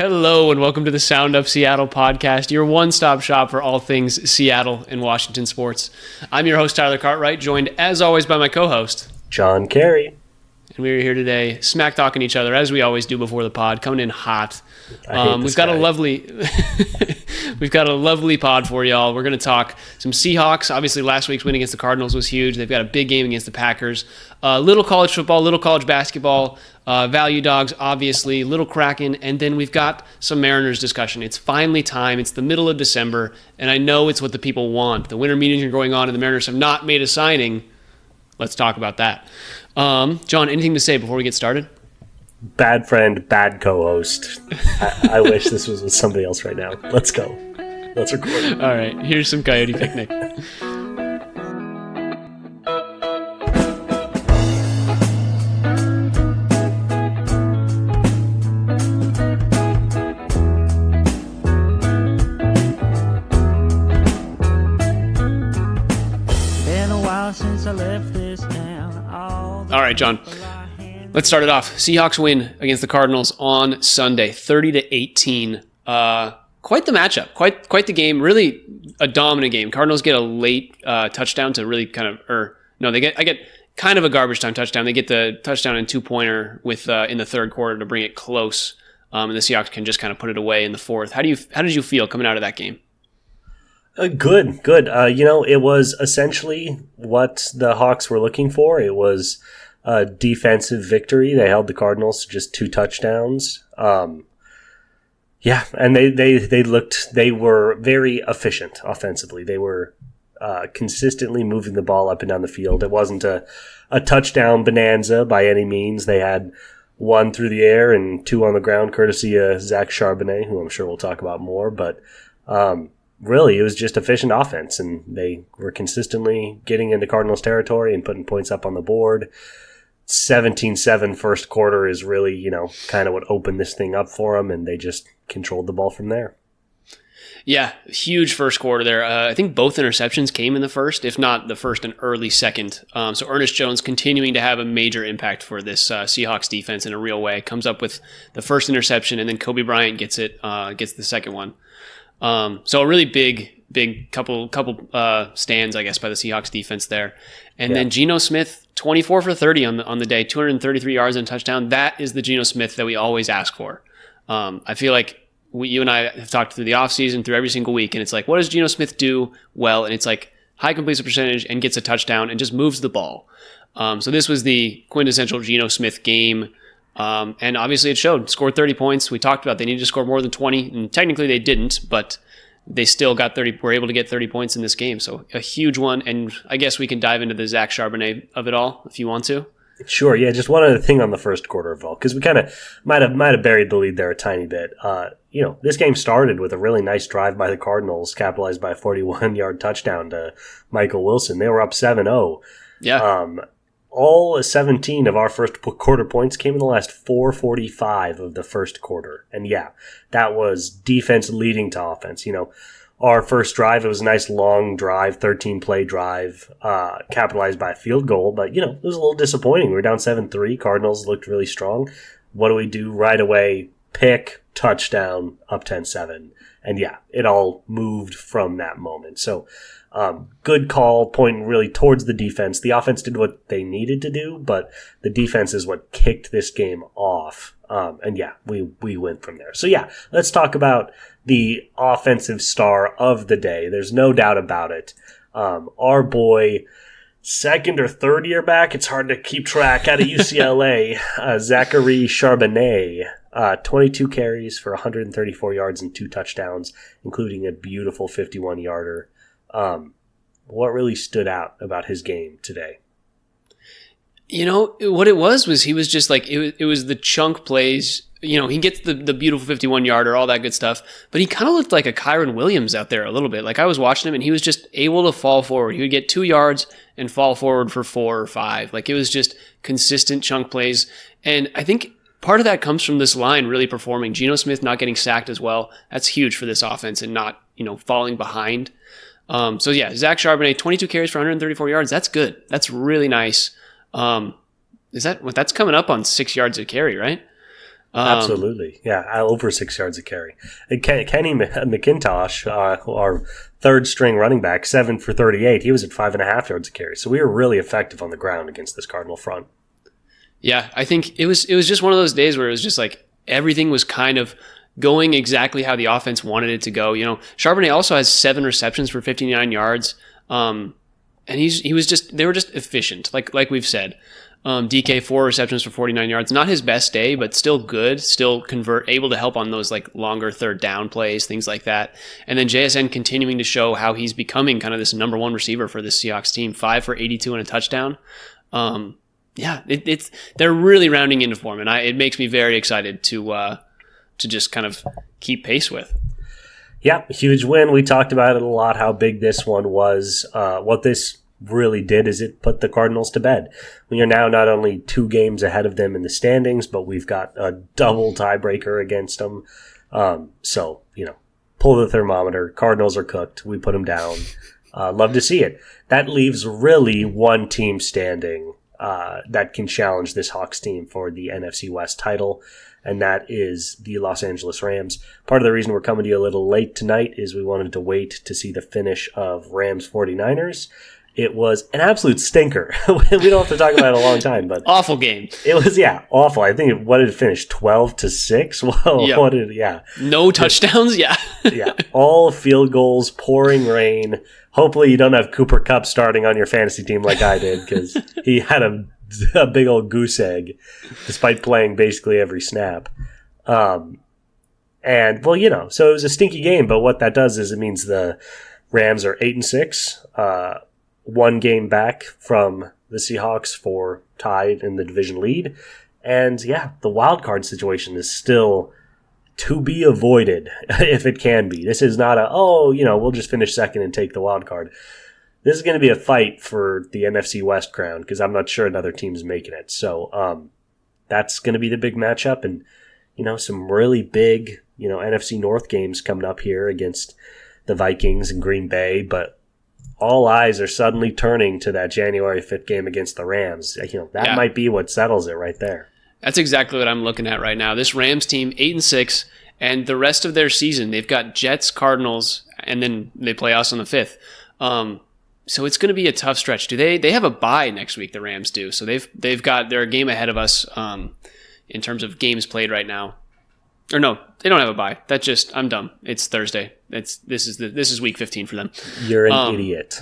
Hello and welcome to the Sound of Seattle podcast, your one-stop shop for all things Seattle and Washington sports. I'm your host, Tyler Cartwright, joined as always by my co-host, John Carey. And we are here today smack talking each other as we always do before the pod, coming in hot. We've got a lovely pod for y'all. We're going to talk some Seahawks. Obviously, last week's win against the Cardinals was huge. They've got a big game against the Packers. Little college football, little college basketball, value dogs, obviously, little Kraken, and then we've got some Mariners discussion. It's finally time. It's the middle of December, and I know it's what the people want. The winter meetings are going on, and the Mariners have not made a signing. Let's talk about that. John, anything to say before we get started? Bad friend, bad co-host. I wish this was with somebody else right now. Let's go. Let's record. All right, here's some Coyote Picnic. All right, John. Let's start it off. Seahawks win against the Cardinals on Sunday, 30-18. Quite the matchup, quite the game. Really a dominant game. Cardinals get a late touchdown to really I get kind of a garbage time touchdown. They get the touchdown and two-pointer with in the third quarter to bring it close, and the Seahawks can just kind of put it away in the fourth. How did you feel coming out of that game? Good. It was essentially what the Hawks were looking for. It was a defensive victory. They held the Cardinals to just 2 touchdowns. And they were very efficient offensively. They were consistently moving the ball up and down the field. It wasn't a touchdown bonanza by any means. They had 1 through the air and 2 on the ground, courtesy of Zach Charbonnet, who I'm sure we'll talk about more. But really, it was just efficient offense, and they were consistently getting into Cardinals territory and putting points up on the board. 17-7 first quarter is really, kind of what opened this thing up for them, and they just controlled the ball from there. Yeah, huge first quarter there. I think both interceptions came in the first, if not the first and early second. So Ernest Jones continuing to have a major impact for this Seahawks defense in a real way. Comes up with the first interception, and then Kobe Bryant gets the second one. So a really big couple stands, I guess, by the Seahawks defense there. And then Geno Smith, 24 for 30 on the day, 233 yards and a touchdown. That is the Geno Smith that we always ask for. I feel like you and I have talked through the offseason, through every single week, and it's like, what does Geno Smith do well? And it's like high completion percentage and gets a touchdown and just moves the ball. So this was the quintessential Geno Smith game. And obviously it showed. Scored 30 points. We talked about they needed to score more than 20, and technically they didn't, but they still were able to get 30 points in this game. So a huge one, and I guess we can dive into the Zach Charbonnet of it all if you want to. Sure, yeah, just one other thing on the first quarter of all, because we kind of might have buried the lead there a tiny bit. This game started with a really nice drive by the Cardinals, capitalized by a 41-yard touchdown to Michael Wilson. They were up 7-0. Yeah. All 17 of our first quarter points came in the last 4:45 of the first quarter. And yeah, that was defense leading to offense. Our first drive, it was a nice long drive, 13-play drive, capitalized by a field goal. But, it was a little disappointing. We were down 7-3. Cardinals looked really strong. What do we do right away? Pick, touchdown, up 10-7. And yeah, it all moved from that moment. So, good call, pointing really towards the defense. The offense did what they needed to do, but the defense is what kicked this game off. And yeah, we went from there. So yeah, let's talk about the offensive star of the day. There's no doubt about it. Our boy, second or third year back, it's hard to keep track, out of UCLA, Zachary Charbonnet. 22 carries for 134 yards and 2 touchdowns, including a beautiful 51-yarder. What really stood out about his game today? What it was he was just like, it was the chunk plays. He gets the beautiful 51-yarder, all that good stuff, but he kind of looked like a Kyron Williams out there a little bit. Like, I was watching him, and he was just able to fall forward. He would get 2 yards and fall forward for 4 or 5. Like, it was just consistent chunk plays. And I think part of that comes from this line really performing. Geno Smith not getting sacked as well. That's huge for this offense and not, falling behind. So yeah, Zach Charbonnet, 22 carries for 134 yards. That's good. That's really nice. That's coming up on 6 yards a carry, right? Absolutely. Yeah, over 6 yards a carry. And Kenny McIntosh, our third string running back, 7 for 38. He was at 5.5 yards a carry. So we were really effective on the ground against this Cardinal front. Yeah, I think it was just one of those days where it was just like everything was kind of going exactly how the offense wanted it to go. You know, Charbonnet also has 7 receptions for 59 yards. And they were just efficient, like we've said. DK 4 receptions for 49 yards. Not his best day, but still good. Still able to help on those like longer third down plays, things like that. And then JSN continuing to show how he's becoming kind of this number one receiver for this Seahawks team. 5 for 82 and a touchdown. They're really rounding into form, and it makes me very excited to just kind of keep pace with. Yeah, huge win. We talked about it a lot, how big this one was. What this really did is it put the Cardinals to bed. We are now not only 2 games ahead of them in the standings, but we've got a double tiebreaker against them. So, pull the thermometer. Cardinals are cooked. We put them down. Love to see it. That leaves really one team standing that can challenge this Hawks team for the NFC West title, and that is the Los Angeles Rams. Part of the reason we're coming to you a little late tonight is we wanted to wait to see the finish of Rams 49ers. It was an absolute stinker. We don't have to talk about it a long time, but awful game. It was, awful. I think what did it finish? 12-6. Whoa, yep. No touchdowns. Yeah, all field goals, pouring rain. Hopefully, you don't have Cooper Kupp starting on your fantasy team like I did, because he had a big old goose egg, despite playing basically every snap. So it was a stinky game. But what that does is it means the Rams are 8-6. 1 game back from the Seahawks for tied in the division lead. And the wild card situation is still to be avoided if it can be. This is not we'll just finish second and take the wild card. This is going to be a fight for the NFC West crown, because I'm not sure another team's making it. So that's going to be the big matchup, and some really big NFC North games coming up here against the Vikings and Green Bay, but all eyes are suddenly turning to that January 5th game against the Rams. That might be what settles it right there. That's exactly what I'm looking at right now. This Rams team, 8-6, and the rest of their season, they've got Jets, Cardinals, and then they play us on the 5th. So it's going to be a tough stretch. They have a bye next week, the Rams do. So they're a game ahead of us in terms of games played right now. Or no, they don't have a bye. I'm dumb. It's Thursday. This is week 15 for them. You're an idiot.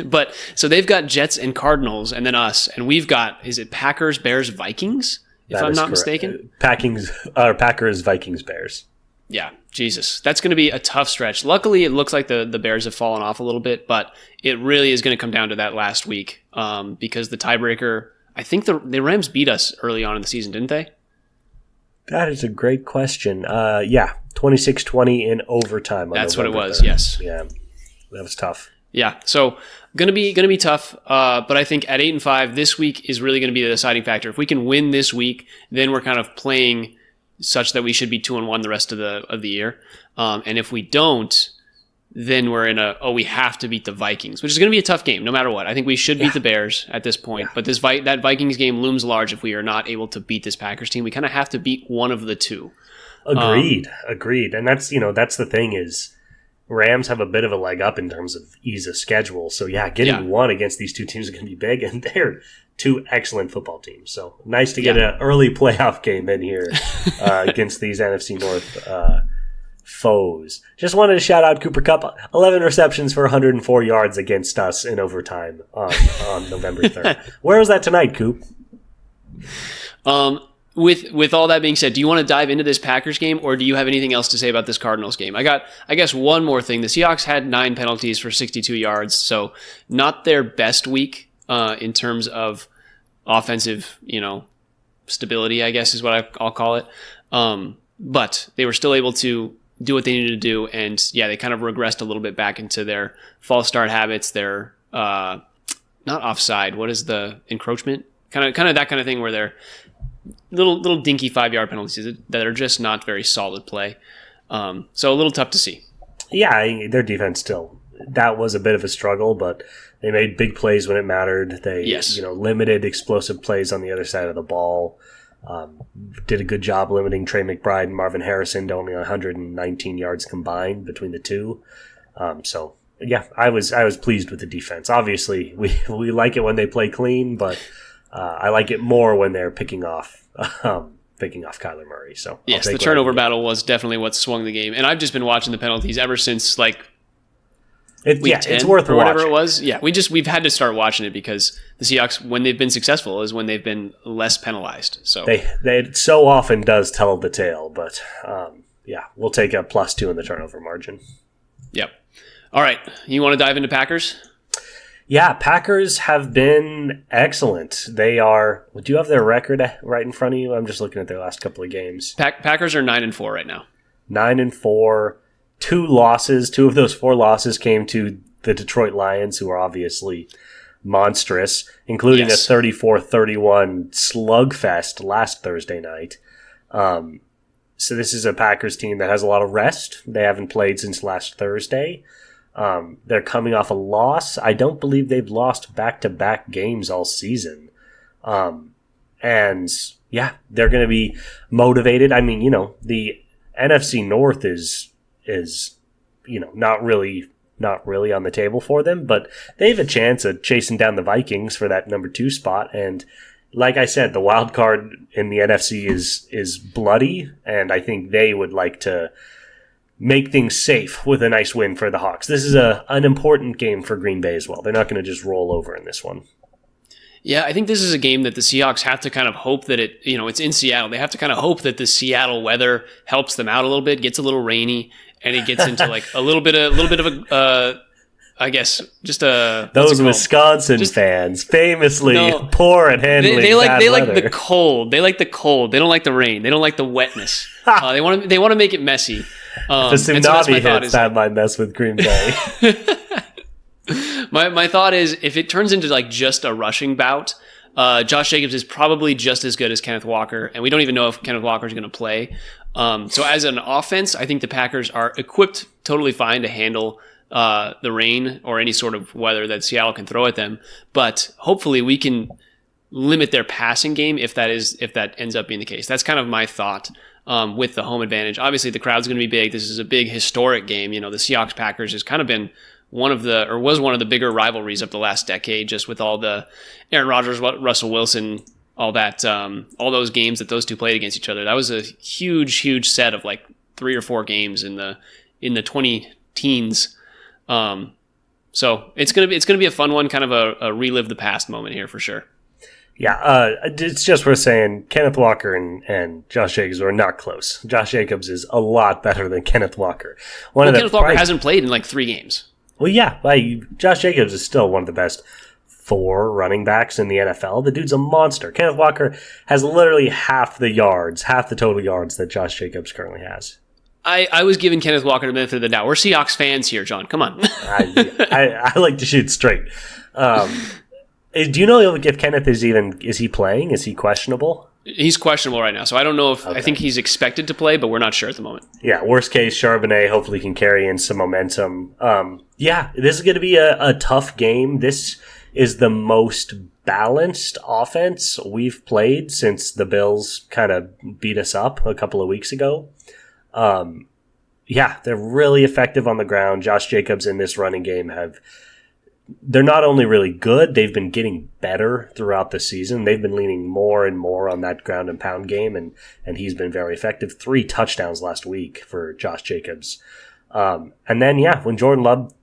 But so they've got Jets and Cardinals, and then us, and we've got, is it Packers, Bears, Vikings? If I'm not mistaken. Packers, Vikings, Bears. Yeah, Jesus. That's going to be a tough stretch. Luckily, it looks like the Bears have fallen off a little bit, but it really is going to come down to that last week because the tiebreaker, I think the Rams beat us early on in the season, didn't they? That is a great question. 26-20 in overtime. That's what it was, yes. Yeah, that was tough. Yeah, so gonna be tough. But I think at 8-5, this week is really going to be the deciding factor. If we can win this week, then we're kind of playing such that we should be 2-1 the rest of the year. And if we don't, then we're in we have to beat the Vikings, which is going to be a tough game no matter what. I think we should beat the Bears at this point, but that Vikings game looms large if we are not able to beat this Packers team. We kind of have to beat one of the two. Agreed. And that's the thing is Rams have a bit of a leg up in terms of ease of schedule. So getting one against these two teams is going to be big, and they're 2 excellent football teams. So nice to get an early playoff game in here against these NFC North foes. Just wanted to shout out Cooper Kupp, 11 receptions for 104 yards against us in overtime on November 3rd. Where was that tonight, Coop? With all that being said, do you want to dive into this Packers game, or do you have anything else to say about this Cardinals game? I guess one more thing. The Seahawks had 9 penalties for 62 yards, so not their best week in terms of offensive, stability, I guess is what I'll call it. But they were still able to do what they needed to do, and they kind of regressed a little bit back into their false start habits, their not offside, what is the encroachment? Kind of that kind of thing where they're little dinky 5-yard penalties that are just not very solid play. So a little tough to see. Yeah, their defense still, that was a bit of a struggle, but they made big plays when it mattered. They limited explosive plays on the other side of the ball. Did a good job limiting Trey McBride and Marvin Harrison to only 119 yards combined between the two. So yeah, I was pleased with the defense. Obviously, we like it when they play clean, but I like it more when they're picking off Kyler Murray. So yes, the turnover battle was definitely what swung the game, and I've just been watching the penalties ever since week 10 it's worth or whatever watching. It was. Yeah, we've had to start watching it because the Seahawks, when they've been successful, is when they've been less penalized. So they so often does tell the tale, but yeah, we'll take a +2 in the turnover margin. Yep. All right, you want to dive into Packers? Yeah, Packers have been excellent. They are. Do you have their record right in front of you? I'm just looking at their last couple of games. Packers are 9-4 right now. 9-4, 2 losses. 2 of those 4 losses came to the Detroit Lions, who are obviously monstrous, including a 34-31 slugfest last Thursday night. So this is a Packers team that has a lot of rest. They haven't played since last Thursday. They're coming off a loss. I don't believe they've lost back-to-back games all season. And yeah, they're going to be motivated. I mean, the NFC North is not really on the table for them, but they have a chance of chasing down the Vikings for that number 2 spot. And like I said, the wild card in the NFC is bloody, and I think they would like to make things safe with a nice win for the Hawks. This is an important game for Green Bay as well. They're not going to just roll over in this one. Yeah, I think this is a game that the Seahawks have to kind of hope that it's in Seattle. They have to kind of hope that the Seattle weather helps them out a little bit, gets a little rainy, and it gets into like a little bit of a I guess just a those Wisconsin fans famously poor at handling they like weather. the cold. They like the cold. They don't like the rain. They don't like the wetness. They want to make it messy. If the tsunami hits, that might mess with Green Bay. My thought is if it turns into like just a rushing bout, Josh Jacobs is probably just as good as Kenneth Walker, and we don't even know if Kenneth Walker is going to play. So as an offense, I think the Packers are equipped totally fine to handle the rain or any sort of weather that Seattle can throw at them. But hopefully we can limit their passing game if that ends up being the case. That's kind of my thought with the home advantage. Obviously, the crowd's going to be big. This is a big historic game. The Seahawks-Packers has kind of been was one of the bigger rivalries of the last decade, just with all the Aaron Rodgers, Russell Wilson, all that, all those games that those two played against each other. That was a huge, huge set of like 3 or 4 games in the 20 teens. So it's gonna be a fun one, kind of a relive the past moment here for sure. Yeah, it's just worth saying Kenneth Walker and Josh Jacobs are not close. Josh Jacobs is a lot better than Kenneth Walker. Kenneth Walker hasn't played in like 3 games. Well, yeah, Josh Jacobs is still one of the best 4 running backs in the NFL. The dude's a monster. Kenneth Walker has literally half the total yards that Josh Jacobs currently has. I was giving Kenneth Walker the benefit of the doubt. We're Seahawks fans here, John. Come on. I like to shoot straight. Do you know if Kenneth is he playing? Is he questionable? He's questionable right now, so I don't know if I think he's expected to play, but we're not sure at the moment. Yeah, worst case, Charbonnet hopefully can carry in some momentum. Yeah, this is going to be a tough game. This is the most balanced offense we've played since the Bills kind of beat us up a couple of weeks ago. Yeah, they're really effective on the ground. Josh Jacobs in this running game they're not only really good, they've been getting better throughout the season. They've been leaning more and more on that ground and pound game, and he's been very effective. 3 touchdowns last week for Josh Jacobs. And then, yeah, when Jordan Love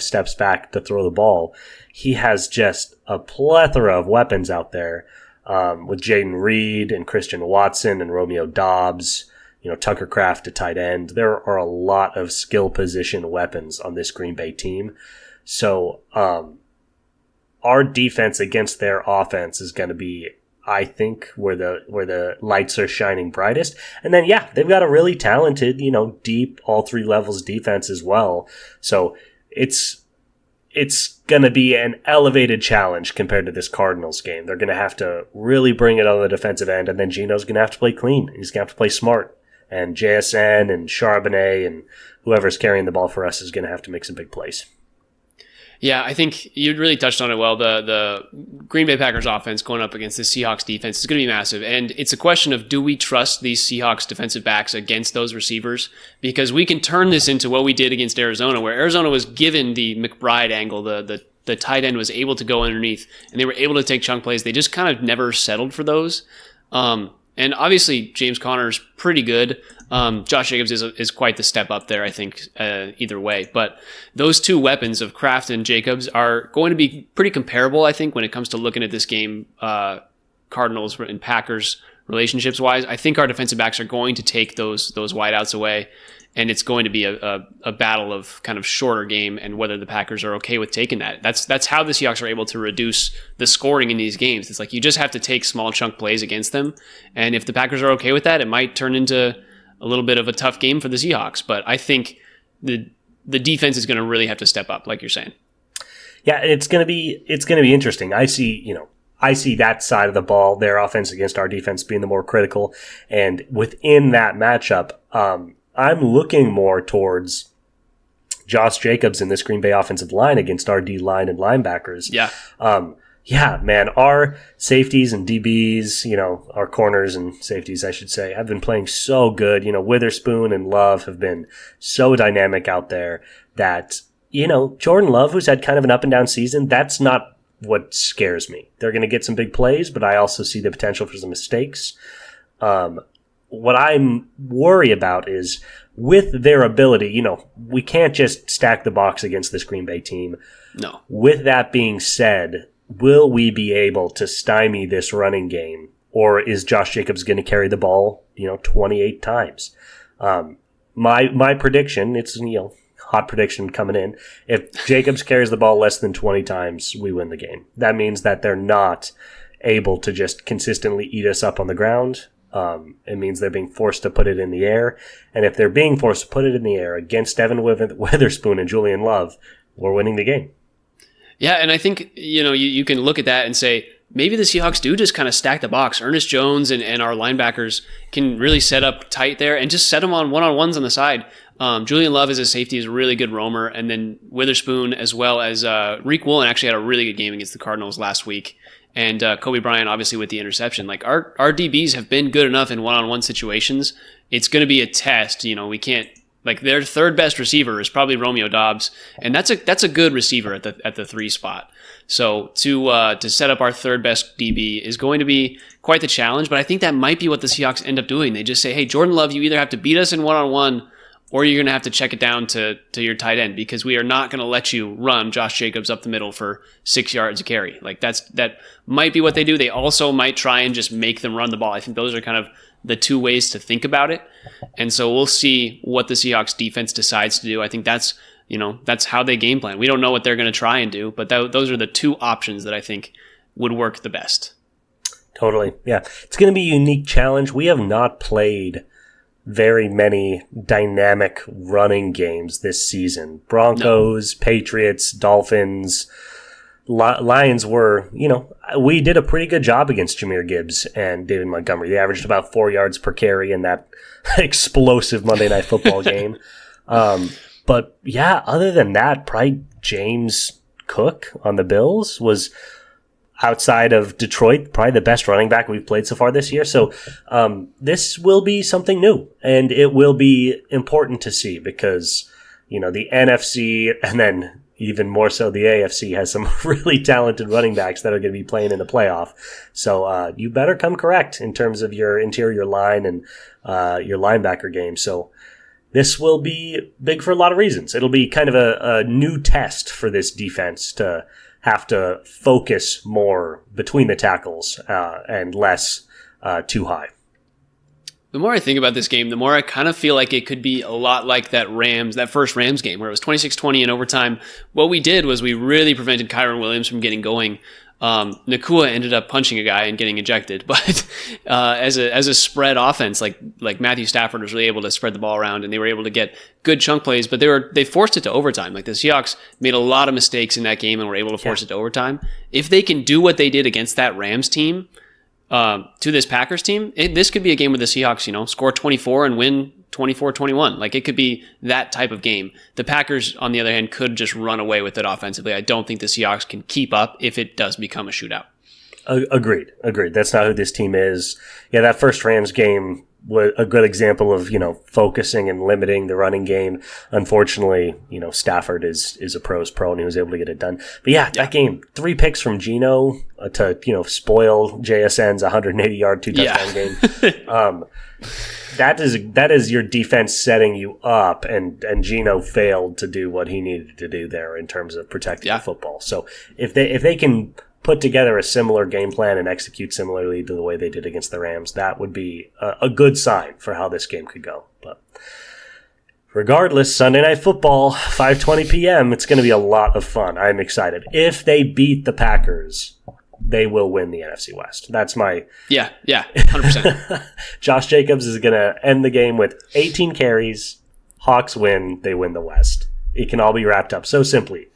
steps back to throw the ball, he has just a plethora of weapons out there with Jaden Reed and Christian Watson and Romeo Doubs. Tucker Kraft at tight end. There are a lot of skill position weapons on this Green Bay team. So our defense against their offense is going to be, I think, where the lights are shining brightest. And then, yeah, they've got a really talented, deep all 3 levels defense as well. So it's going to be an elevated challenge compared to this Cardinals game. They're going to have to really bring it on the defensive end, and then Gino's going to have to play clean. He's going to have to play smart. And JSN and Charbonnet and whoever's carrying the ball for us is going to have to make some big plays. Yeah, I think you really touched on it well. The Green Bay Packers offense going up against the Seahawks defense is going to be massive. And it's a question of, do we trust these Seahawks defensive backs against those receivers? Because we can turn this into what we did against Arizona, where Arizona was given the McBride angle. The tight end was able to go underneath, and they were able to take chunk plays. They just kind of never settled for those. And obviously, James Conner's pretty good. Josh Jacobs is quite the step up there, I think, either way. But those two weapons of Kraft and Jacobs are going to be pretty comparable, I think, when it comes to looking at this game, Cardinals and Packers relationships-wise. I think our defensive backs are going to take those wideouts away, and it's going to be a battle of kind of shorter game and whether the Packers are okay with taking that. That's how the Seahawks are able to reduce the scoring in these games. It's like you just have to take small chunk plays against them, and if the Packers are okay with that, it might turn into a little bit of a tough game for the Seahawks. But I think the defense is going to really have to step up, like you're saying. Yeah, it's going to be interesting. I see that side of the ball, their offense against our defense being the more critical, and within that matchup, I'm looking more towards Josh Jacobs in this Green Bay offensive line against our D line and linebackers. Yeah. Yeah, man, our safeties and DBs, our corners and safeties, I should say, have been playing so good. Witherspoon and Love have been so dynamic out there that, Jordan Love, who's had kind of an up and down season, that's not what scares me. They're going to get some big plays, but I also see the potential for some mistakes. What I'm worried about is with their ability, we can't just stack the box against this Green Bay team. No. With that being said, will we be able to stymie this running game, or is Josh Jacobs going to carry the ball, 28 times? My prediction, it's, hot prediction coming in. If Jacobs carries the ball less than 20 times, we win the game. That means that they're not able to just consistently eat us up on the ground. It means they're being forced to put it in the air. And if they're being forced to put it in the air against Devin Witherspoon and Julian Love, we're winning the game. Yeah, and I think, you can look at that and say, maybe the Seahawks do just kind of stack the box. Ernest Jones and our linebackers can really set up tight there and just set them on one-on-ones on the side. Julian Love as a safety is a really good roamer, and then Witherspoon as well as Reek Woolen actually had a really good game against the Cardinals last week. And Kobe Bryant, obviously, with the interception. Like, our DBs have been good enough in one-on-one situations. It's going to be a test. We can't, like, their third best receiver is probably Romeo Doubs, and that's a good receiver at the 3 spot. So to set up our third best DB is going to be quite the challenge, but I think that might be what the Seahawks end up doing. They just say, hey, Jordan Love, you either have to beat us in one-on-one or you're going to have to check it down to your tight end, because we are not going to let you run Josh Jacobs up the middle for 6 yards a carry. Like, that might be what they do. They also might try and just make them run the ball. I think those are kind of the two ways to think about it. And so we'll see what the Seahawks defense decides to do. I think that's how they game plan. We don't know what they're going to try and do, but those are the two options that I think would work the best. Totally. Yeah. It's going to be a unique challenge. We have not played very many dynamic running games this season. Broncos, no. Patriots, Dolphins, Lions were, we did a pretty good job against Jahmyr Gibbs and David Montgomery. They averaged about 4 yards per carry in that explosive Monday Night Football game. But yeah, other than that, probably James Cook on the Bills was, outside of Detroit, probably the best running back we've played so far this year. So this will be something new, and it will be important to see because, the NFC and then even more so the AFC has some really talented running backs that are going to be playing in the playoff. So you better come correct in terms of your interior line and your linebacker game. So this will be big for a lot of reasons. It'll be kind of a new test for this defense to have to focus more between the tackles and less too high. The more I think about this game, the more I kind of feel like it could be a lot like that first Rams game where it was 26-20 in overtime. What we did was we really prevented Kyron Williams from getting going. Nakua ended up punching a guy and getting ejected, but as a spread offense, like Matthew Stafford was really able to spread the ball around, and they were able to get good chunk plays. But they forced it to overtime. Like, the Seahawks made a lot of mistakes in that game and were able to force it to overtime. If they can do what they did against that Rams team to this Packers team, this could be a game where the Seahawks, score 24 and win 24-21. Like, it could be that type of game. The Packers, on the other hand, could just run away with it offensively. I don't think the Seahawks can keep up if it does become a shootout. Agreed. That's not who this team is. Yeah, that first Rams game was a good example of, focusing and limiting the running game. Unfortunately, Stafford is a pro's pro, and he was able to get it done. But yeah, that game, 3 picks from Geno to, spoil JSN's 180-yard 2-touchdown game. That is your defense setting you up, and Geno failed to do what he needed to do there in terms of protecting the football. So if they can put together a similar game plan and execute similarly to the way they did against the Rams, that would be a good sign for how this game could go. But regardless, Sunday Night Football, 5:20 p.m., it's going to be a lot of fun. I'm excited. If they beat the Packers, they will win the NFC West. That's my... Yeah, 100%. Josh Jacobs is going to end the game with 18 carries. Hawks win. They win the West. It can all be wrapped up so simply